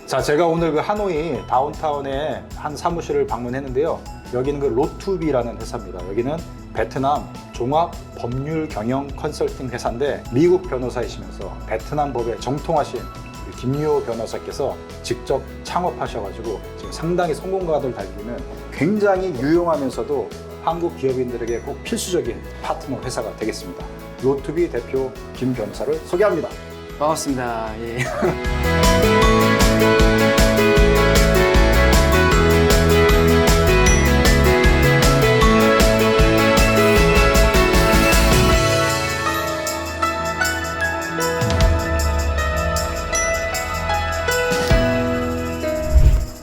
자, 제가 오늘 그 하노이 다운타운의 한 사무실을 방문했는데요. 여기는 그 로투비라는 회사입니다. 여기는 베트남 종합 법률 경영 컨설팅 회사인데 미국 변호사이시면서 베트남 법에 정통하신 김유호 변호사께서 직접 창업하셔가지고 지금 상당히 성공가를 달리는 굉장히 유용하면서도 한국 기업인들에게 꼭 필수적인 파트너 회사가 되겠습니다. 로투비 대표 김 변호사를 소개합니다. 반갑습니다. 예.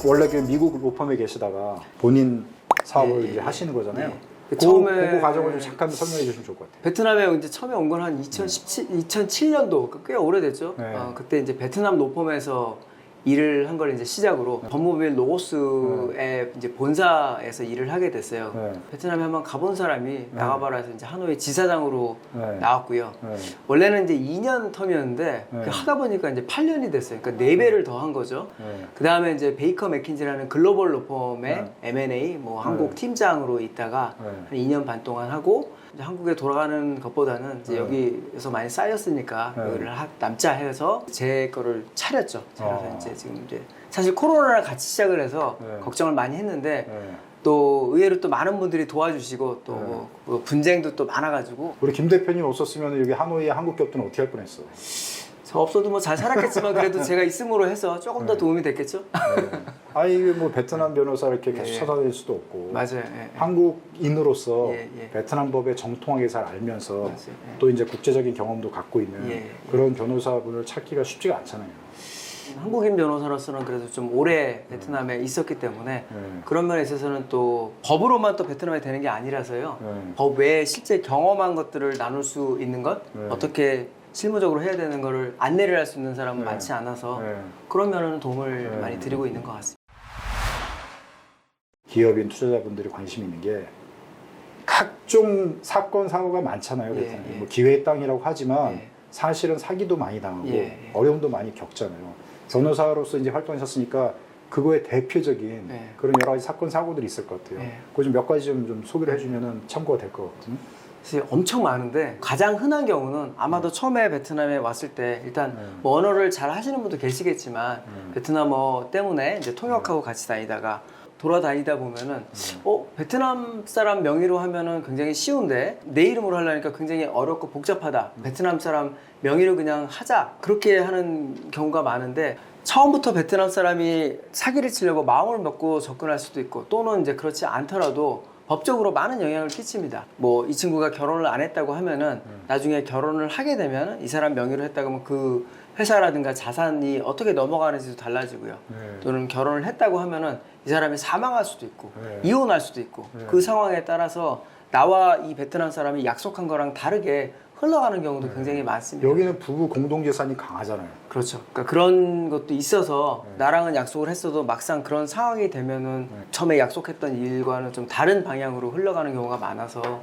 원래 그 미국 로펌에 계시다가 본인 사업을 예, 이제 하시는 거잖아요. 예. 그 과정을 좀 잠깐 설명해 주시면 좋을 것 같아요. 베트남에 이제 처음에 온 건 한 2007년도 꽤 오래됐죠. 네. 그때 이제 베트남 로펌에서 일을 한 걸 이제 시작으로 법무부인 로고스의 이제 본사에서 일을 하게 됐어요. 네. 베트남에 한번 가본 사람이 나가봐라 해서 이제 하노이 지사장으로 네. 나왔고요. 네. 원래는 이제 2년 텀이었는데 네. 하다 보니까 이제 8년이 됐어요. 그러니까 4배를 더 한 거죠. 네. 그 다음에 이제 베이커 맥킨지라는 글로벌 로펌의 M&A 뭐 한국 팀장으로 있다가 네. 한 2년 반 동안 하고 이제 한국에 돌아가는 것보다는 이제 네. 여기에서 많이 쌓였으니까 네. 여기를 남자 해서 제 거를 차렸죠. 차려서 이제 지금 이제 사실 코로나랑 같이 시작을 해서 네. 걱정을 많이 했는데 네. 또 의외로 또 많은 분들이 도와주시고 또 네. 뭐 분쟁도 또 많아가지고 우리 김 대표님 없었으면 여기 하노이의 한국 기업들은 어떻게 할 뻔했어? 저 없어도 뭐 잘 살았겠지만 그래도 제가 있음으로 해서 조금 더 도움이 됐겠죠? 네. 아니 뭐 베트남 변호사 이렇게 계속 예. 찾아다닐 수도 없고 맞아요. 예, 예. 한국인으로서 예, 예. 베트남 법에 정통하게 잘 알면서 맞아요. 예. 또 이제 국제적인 경험도 갖고 있는 예, 예. 그런 변호사분을 찾기가 쉽지가 않잖아요. 한국인 변호사로서는 그래도 좀 오래 베트남에 있었기 때문에 네. 그런 면에 있어서는 또 법으로만 또 베트남에 되는 게 아니라서요. 네. 법 외에 실제 경험한 것들을 나눌 수 있는 것, 네. 어떻게 실무적으로 해야 되는 거를 안내를 할 수 있는 사람은 네. 많지 않아서 네. 그런 면에는 도움을 네. 많이 드리고 있는 것 같습니다. 기업인 투자자분들이 관심 있는 게 각종 사건 사고가 많잖아요. 예, 베트남이. 예. 뭐 기회의 땅이라고 하지만 예. 사실은 사기도 많이 당하고 예, 예. 어려움도 많이 겪잖아요. 변호사로서 이제 활동하셨으니까 그거의 대표적인 예. 그런 여러 가지 사건 사고들이 있을 것 같아요. 예. 그거 좀 몇 가지 좀 소개를 해주면 참고가 될 것 같거든요. 사실 엄청 많은데 가장 흔한 경우는 아마도 처음에 베트남에 왔을 때 일단 네. 뭐 언어를 잘 하시는 분도 계시겠지만 베트남어 때문에 이제 통역하고 같이 다니다가 돌아다니다 보면은 베트남 사람 명의로 하면은 굉장히 쉬운데 내 이름으로 하려니까 굉장히 어렵고 복잡하다. 베트남 사람 명의로 그냥 하자. 그렇게 하는 경우가 많은데 처음부터 베트남 사람이 사기를 치려고 마음을 먹고 접근할 수도 있고 또는 이제 그렇지 않더라도 법적으로 많은 영향을 끼칩니다. 뭐 이 친구가 결혼을 안 했다고 하면은 나중에 결혼을 하게 되면 이 사람 명의로 했다고 하면 그 회사라든가 자산이 어떻게 넘어가는지도 달라지고요. 네. 또는 결혼을 했다고 하면은 이 사람이 사망할 수도 있고 네. 이혼할 수도 있고 네. 그 상황에 따라서 나와 이 베트남 사람이 약속한 거랑 다르게 흘러가는 경우도 굉장히 많습니다. 여기는 부부 공동재산이 강하잖아요. 그렇죠. 그러니까 그런 것도 있어서 나랑은 약속을 했어도 막상 그런 상황이 되면은 처음에 약속했던 일과는 좀 다른 방향으로 흘러가는 경우가 많아서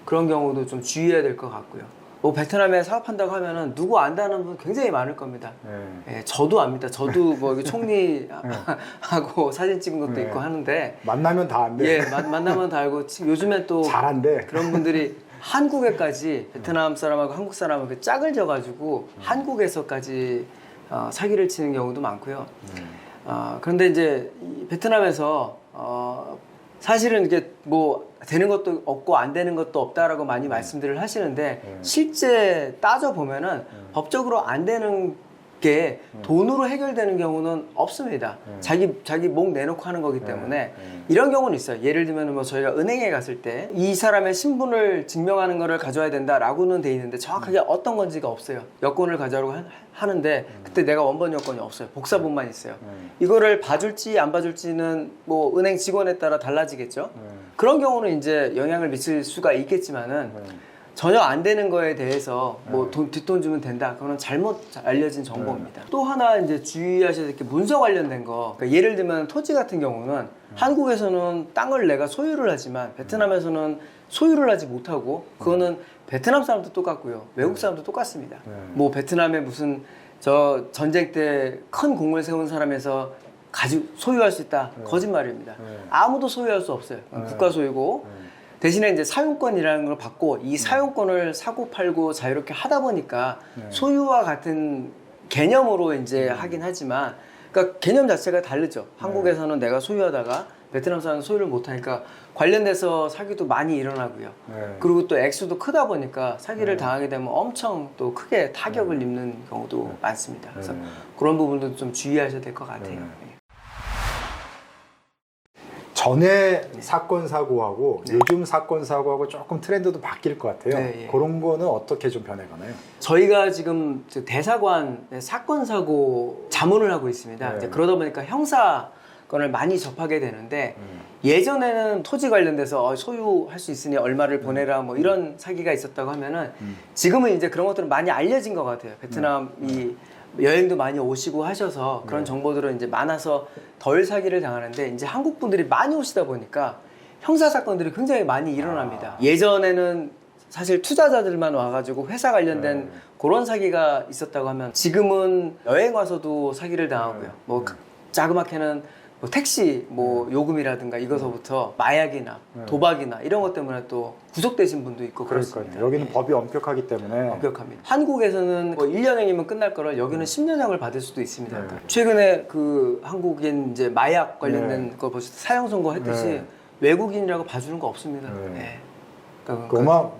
그런 경우도 좀 주의해야 될 것 같고요. 뭐 베트남에 사업한다고 하면은 누구 안다는 분 굉장히 많을 겁니다. 네. 예, 저도 압니다. 저도 뭐 이게 총리하고 사진 찍은 것도 네. 있고 하는데 만나면 다 안 돼. 예, 만나면 다 알고 요즘에 또 잘한대. 그런 분들이 한국에까지 베트남 사람하고 한국 사람하고 짝을 져가지고 한국에서까지 사기를 치는 경우도 많고요. 그런데 이제 이 베트남에서 사실은 이게 뭐 되는 것도 없고 안 되는 것도 없다라고 많이 말씀들을 하시는데 실제 따져 보면은 법적으로 안 되는 게 돈으로 해결되는 경우는 없습니다. 자기 목 내놓고 하는 거기 때문에 이런 경우는 있어요. 예를 들면 뭐 저희가 은행에 갔을 때 이 사람의 신분을 증명하는 거를 가져와야 된다라고는 돼 있는데 정확하게 어떤 건지가 없어요. 여권을 가져오라고 하는데 그때 내가 원본 여권이 없어요. 복사본만 있어요. 이거를 봐줄지 안 봐줄지는 뭐 은행 직원에 따라 달라지겠죠. 그런 경우는 이제 영향을 미칠 수가 있겠지만은 전혀 안 되는 거에 대해서 뭐 뒷돈 주면 된다. 그거는 잘못 알려진 정보입니다. 또 하나 이제 주의하셔야 될 게 문서 관련된 거. 그러니까 예를 들면 토지 같은 경우는 한국에서는 땅을 내가 소유를 하지만 베트남에서는 소유를 하지 못하고 그거는 베트남 사람도 똑같고요. 외국 사람도 똑같습니다. 뭐 베트남에 무슨 저 전쟁 때 큰 공을 세운 사람에서 소유할 수 있다. 거짓말입니다. 아무도 소유할 수 없어요. 국가 소유고 대신에 이제 사용권이라는 걸 받고 이 사용권을 사고 팔고 자유롭게 하다 보니까 소유와 같은 개념으로 이제 하긴 하지만 그러니까 개념 자체가 다르죠. 한국에서는 내가 소유하다가 베트남 사람은 소유를 못하니까 관련돼서 사기도 많이 일어나고요. 그리고 또 액수도 크다 보니까 사기를 당하게 되면 엄청 또 크게 타격을 입는 경우도 많습니다. 그래서 그런 부분도 좀 주의하셔야 될 것 같아요. 전에 사건 사고하고 요즘 사건 사고하고 조금 트렌드도 바뀔 것 같아요. 그런 거는 어떻게 좀 변해가나요? 저희가 지금 대사관 사건 사고 자문을 하고 있습니다. 이제 그러다 보니까 형사건을 많이 접하게 되는데 예전에는 토지 관련돼서 소유할 수 있으니 얼마를 보내라 뭐 이런 사기가 있었다고 하면은 지금은 이제 그런 것들은 많이 알려진 것 같아요. 베트남이 여행도 많이 오시고 하셔서 그런 정보들은 이제 많아서 덜 사기를 당하는데 이제 한국 분들이 많이 오시다 보니까 형사 사건들이 굉장히 많이 일어납니다. 예전에는 사실 투자자들만 와가지고 회사 관련된 그런 사기가 있었다고 하면 지금은 여행 와서도 사기를 당하고요. 뭐 자그맣게는 뭐 택시 뭐 요금이라든가 이거서부터 마약이나 도박이나 이런 것 때문에 또 구속되신 분도 있고 그렇습니다. 여기는 법이 엄격하기 때문에 엄격합니다. 한국에서는 뭐 1년형이면 끝날 거를 여기는 10년형을 받을 수도 있습니다. 최근에 그 한국인 이제 마약 관련된 거 보실 때 사형 선고했듯이 외국인이라고 봐주는 거 없습니다. 그만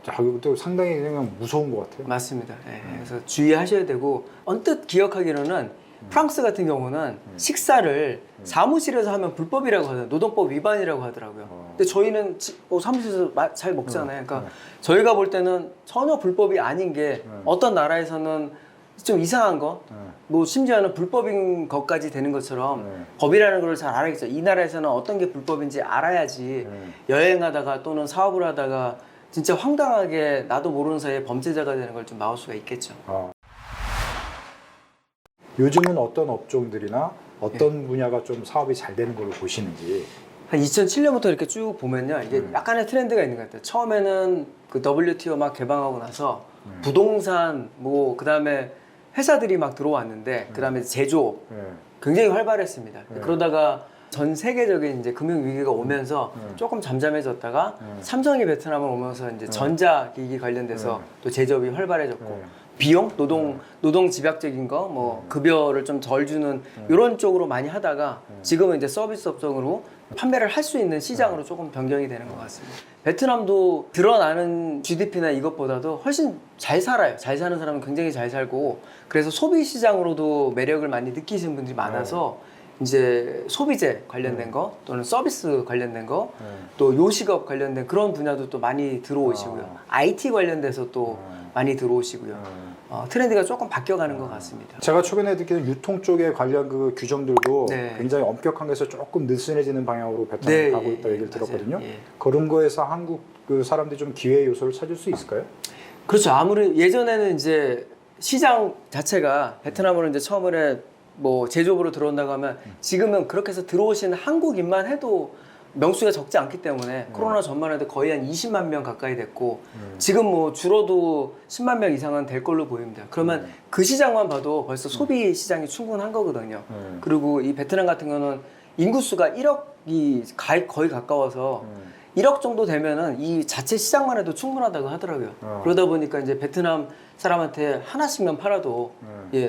또 상당히 그냥 무서운 것 같아요. 맞습니다. 그래서 주의하셔야 되고 언뜻 기억하기로는 프랑스 같은 경우는 식사를 사무실에서 하면 불법이라고 하더라고요. 노동법 위반이라고 하더라고요. 근데 저희는 사무실에서 잘 먹잖아요. 그러니까 저희가 볼 때는 전혀 불법이 아닌 게 어떤 나라에서는 좀 이상한 거, 뭐 심지어는 불법인 것까지 되는 것처럼 법이라는 걸 잘 알아야겠죠. 이 나라에서는 어떤 게 불법인지 알아야지 여행하다가 또는 사업을 하다가 진짜 황당하게 나도 모르는 사이에 범죄자가 되는 걸 좀 막을 수가 있겠죠. 요즘은 어떤 업종들이나 어떤 분야가 좀 사업이 잘 되는 걸로 보시는지. 한 2007년부터 이렇게 쭉 보면요. 이게 약간의 트렌드가 있는 것 같아요. 처음에는 그 WTO 막 개방하고 나서 부동산, 뭐, 그 다음에 회사들이 막 들어왔는데, 그 다음에 제조업 굉장히 활발했습니다. 그러다가 전 세계적인 이제 금융위기가 오면서 조금 잠잠해졌다가 삼성이 베트남을 오면서 이제 전자기기 관련돼서 또 제조업이 활발해졌고, 비용, 노동 집약적인 거, 뭐 급여를 좀 덜 주는 이런 쪽으로 많이 하다가 지금은 이제 서비스 업종으로 판매를 할 수 있는 시장으로 조금 변경이 되는 것 같습니다. 베트남도 드러나는 GDP나 이것보다도 훨씬 잘 살아요. 잘 사는 사람은 굉장히 잘 살고 그래서 소비 시장으로도 매력을 많이 느끼시는 분들이 많아서 이제 소비재 관련된 거 또는 서비스 관련된 거 또 요식업 관련된 그런 분야도 또 많이 들어오시고요. IT 관련돼서 또 많이 들어오시고요. 트렌드가 조금 바뀌어가는 것 같습니다. 제가 최근에 듣기는 유통 쪽에 관련 그 규정들도 굉장히 엄격한 것에서 조금 느슨해지는 방향으로 베트남이 가고 있다고 얘기를 들었거든요. 그런 거에서 한국 그 사람들이 좀 기회 요소를 찾을 수 있을까요? 그렇죠. 아무리 예전에는 이제 시장 자체가 베트남으로 이제 처음에 뭐 제조업으로 들어온다고 하면 지금은 그렇게 해서 들어오시는 한국인만 해도 명수가 적지 않기 때문에 코로나 전만 해도 거의 한 20만 명 가까이 됐고 지금 뭐 줄어도 10만 명 이상은 될 걸로 보입니다. 그러면 그 시장만 봐도 벌써 소비 시장이 충분한 거거든요. 그리고 이 베트남 같은 경우는 인구수가 1억이 거의 가까워서 1억 정도 되면은 이 자체 시장만 해도 충분하다고 하더라고요. 그러다 보니까 이제 베트남 사람한테 하나씩만 팔아도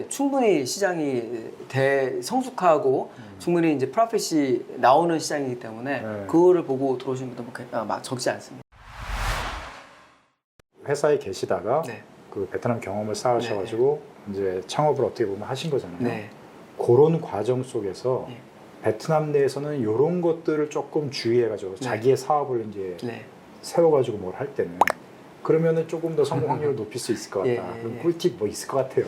충분히 시장이 성숙하고 충분히 이제 프로핏이 나오는 시장이기 때문에 그거를 보고 들어오신 분들 막 적지 않습니다. 회사에 계시다가 그 베트남 경험을 쌓으셔가지고 이제 창업을 어떻게 보면 하신 거잖아요. 그런 과정 속에서 베트남 내에서는 이런 것들을 조금 주의해가지고 자기의 사업을 이제 세워가지고 뭘 할 때는 그러면은 조금 더 성공 확률을 높일 수 있을 것 같다. 그럼 꿀팁 뭐 있을 것 같아요.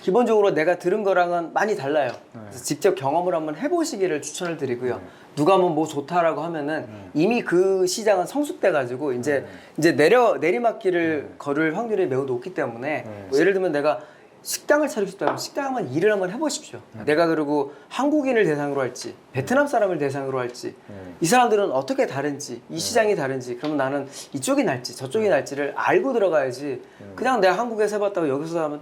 기본적으로 내가 들은 거랑은 많이 달라요. 그래서 직접 경험을 한번 해보시기를 추천을 드리고요. 누가 뭐 좋다라고 하면은 이미 그 시장은 성숙돼가지고 이제 내리막길을 걸을 확률이 매우 높기 때문에 뭐 예를 들면 내가 식당을 차리고 싶다면 식당 한번 일을 한번 해보십시오. 내가 그리고 한국인을 대상으로 할지 베트남 사람을 대상으로 할지 이 사람들은 어떻게 다른지 이 시장이 다른지 그러면 나는 이쪽이 날지 저쪽이 날지를 알고 들어가야지 그냥 내가 한국에서 해봤다고 여기서 하면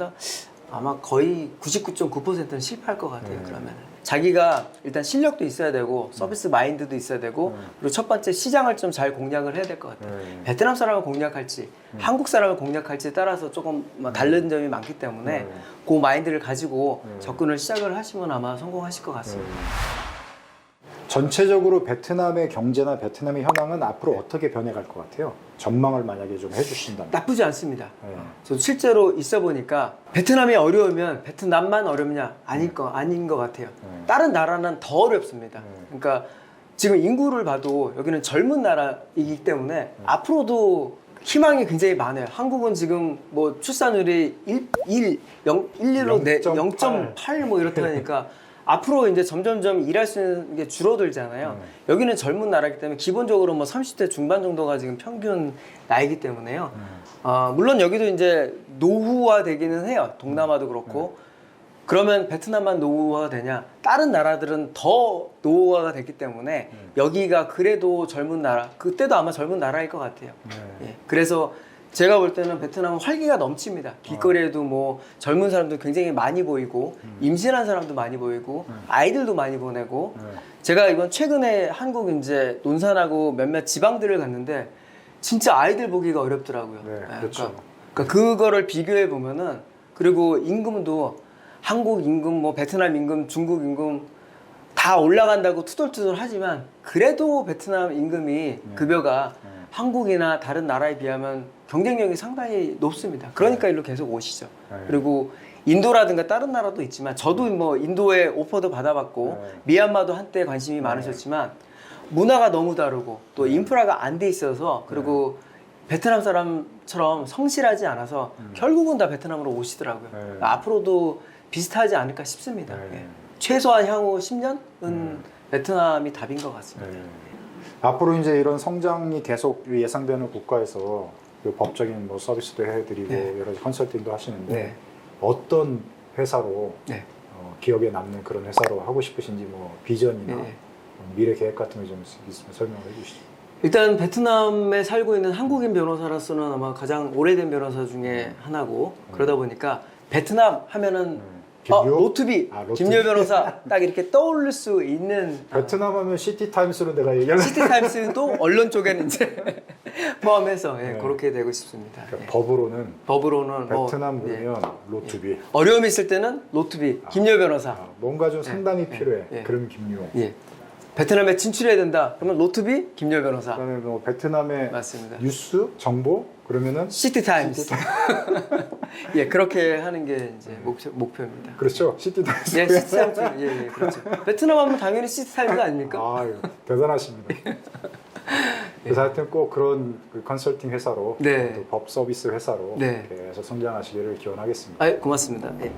아마 거의 99.9%는 실패할 것 같아요. 그러면 자기가 일단 실력도 있어야 되고 서비스 마인드도 있어야 되고 그리고 첫 번째 시장을 좀 잘 공략을 해야 될 것 같아요. 베트남 사람을 공략할지 한국 사람을 공략할지에 따라서 조금 다른 점이 많기 때문에 그 마인드를 가지고 접근을 시작을 하시면 아마 성공하실 것 같습니다. 전체적으로 베트남의 경제나 베트남의 현황은 앞으로 어떻게 변해갈 것 같아요? 전망을 만약에 좀 해주신다면. 나쁘지 않습니다. 네. 저도 실제로 있어 보니까 베트남이 어려우면 베트남만 어렵냐? 아닌 것 같아요. 다른 나라는 더 어렵습니다. 그러니까 지금 인구를 봐도 여기는 젊은 나라이기 때문에 앞으로도 희망이 굉장히 많아요. 한국은 지금 뭐 출산율이 0.8 뭐 이렇다니까 앞으로 이제 점점점 일할 수 있는 게 줄어들잖아요. 여기는 젊은 나라이기 때문에 기본적으로 뭐 30대 중반 정도가 지금 평균 나이기 때문에요. 물론 여기도 이제 노후화 되기는 해요. 동남아도 그렇고. 그러면 베트남만 노후화가 되냐? 다른 나라들은 더 노후화가 됐기 때문에 여기가 그래도 젊은 나라, 그때도 아마 젊은 나라일 것 같아요. 예. 그래서 제가 볼 때는 베트남은 활기가 넘칩니다. 길거리에도 뭐 젊은 사람도 굉장히 많이 보이고 임신한 사람도 많이 보이고 아이들도 많이 보내고 제가 이번 최근에 한국 이제 논산하고 몇몇 지방들을 갔는데 진짜 아이들 보기가 어렵더라고요. 네, 예, 그렇죠. 그러니까 그거를 비교해 보면은 그리고 임금도 한국 임금, 뭐 베트남 임금, 중국 임금 다 올라간다고 투덜투덜 하지만 그래도 베트남 임금이 급여가 한국이나 다른 나라에 비하면 경쟁력이 상당히 높습니다. 그러니까 일로 계속 오시죠. 그리고 인도라든가 다른 나라도 있지만 저도 뭐 인도에 오퍼도 받아봤고 미얀마도 한때 관심이 많으셨지만 문화가 너무 다르고 또 인프라가 안 돼 있어서 그리고 베트남 사람처럼 성실하지 않아서 결국은 다 베트남으로 오시더라고요. 앞으로도 비슷하지 않을까 싶습니다. 예. 최소한 향후 10년은 베트남이 답인 것 같습니다. 앞으로 이제 이런 성장이 계속 예상되는 국가에서 그 법적인 뭐 서비스도 해드리고 여러 가지 컨설팅도 하시는데 어떤 회사로 기억에 남는 그런 회사로 하고 싶으신지 뭐 비전이나 미래 계획 같은 거 좀 있으면 설명을 해주시죠. 일단 베트남에 살고 있는 한국인 변호사로서는 아마 가장 오래된 변호사 중에 하나고 그러다 보니까 베트남 하면은 로투비, 김요 변호사 딱 이렇게 떠올릴 수 있는 베트남 하면 시티타임스로 내가 얘기하는 시티타임스는 또 언론 쪽에는 이제 포함해서 그렇게 되고 싶습니다. 그러니까 법으로는 베트남 그러면 로투비 어려움이 있을 때는 로투비, 김요 변호사 뭔가 좀 상담이 필요해 그럼 김요 베트남에 진출해야 된다 그러면 로투비, 김요 변호사 그다음에 뭐 베트남의 맞습니다. 뉴스, 정보 그러면은 시티타임스 예 그렇게 하는 게 이제 목표입니다. 그렇죠. 시티타임스 예 시티타임스 그렇죠. 베트남 하면 당연히 시티타임스 아닙니까? 아유 대단하십니다. 그래서 하여튼 꼭 그런 그 컨설팅 회사로 또 법 서비스 회사로 계속 성장하시기를 기원하겠습니다. 고맙습니다. 예.